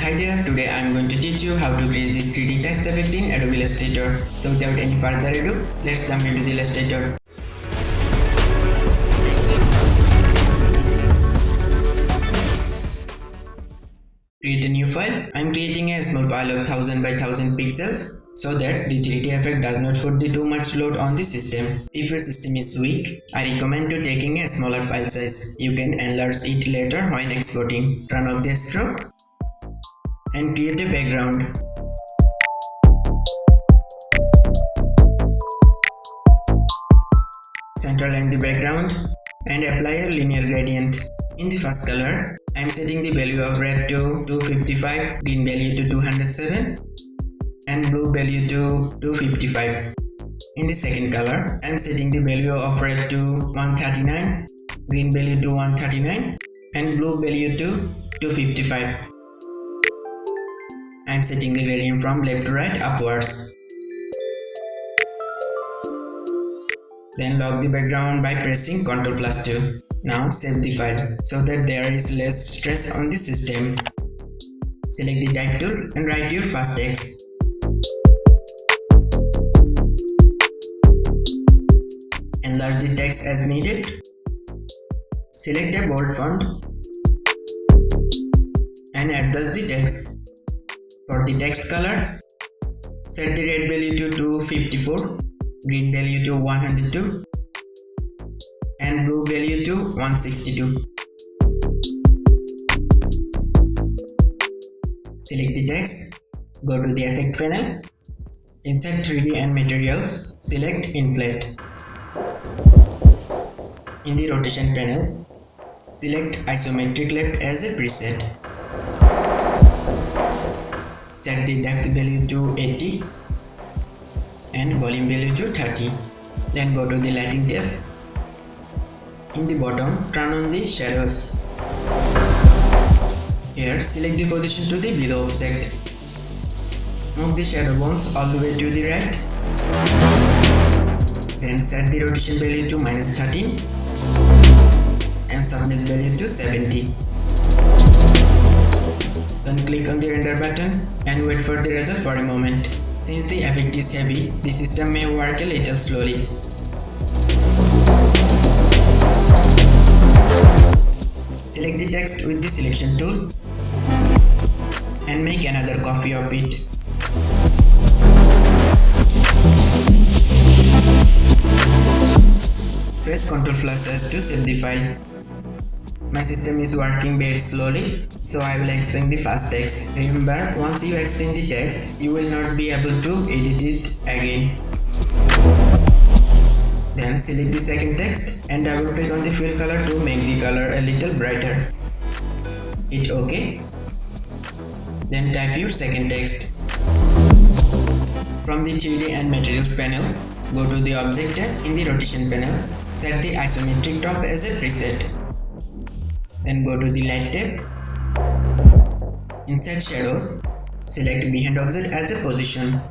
Hi there, today I am going to teach you how to create this 3D text effect in Adobe Illustrator. So without any further ado, let's jump into the Illustrator. Create a new file. I am creating a small file of 1000 by 1000 pixels so that the 3D effect does not put too much load on the system. If your system is weak, I recommend to taking a smaller file size. You can enlarge it later when exporting. Turn off the stroke and create a background. Centerline the background and apply a linear gradient. In the first color, I am setting the value of red to 255, green value to 207 and blue value to 255. In the second color, I am setting the value of red to 139, green value to 139 and blue value to 255. I am setting the gradient from left to right upwards. Then lock the background by pressing Ctrl+2. Now save the file so that there is less stress on the system. Select the type tool and write your first text. Enlarge the text as needed. Select a bold font and adjust the text. For the text color, set the red value to 254, green value to 102 and blue value to 162. Select the text, go to the effect panel, inside 3D and materials, select inflate. In the rotation panel, select isometric left as a preset. Set the depth value to 80 and volume value to 30. Then go to the lighting tab. In the bottom, turn on the shadows. Here, select the position to the below object. Move the shadow bones all the way to the right. Then set the rotation value to -13 and softness value to 70. Then click on the render button and wait for the result for a moment. Since the effect is heavy, the system may work a little slowly. Select the text with the selection tool and make another copy of it. Press Ctrl+S to save the file. My system is working very slowly, so I will explain the first text. Remember, once you explain the text, you will not be able to edit it again. Then select the second text and double click on the fill color to make the color a little brighter. Hit OK. Then type your second text. From the 3D and materials panel, go to the object tab in the rotation panel. Set the isometric top as a preset. Then go to the light tab. Inside shadows, select behind object as a position.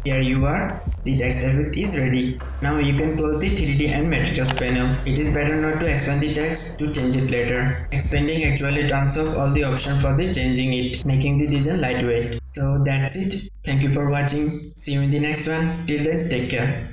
Here you are, the text effect is ready. Now you can close the 3D and materials panel. It is better not to expand the text to change it later. Expanding actually turns off all the options for the changing it, making the design lightweight. So that's it. Thank you for watching. See you in the next one. Till then, take care.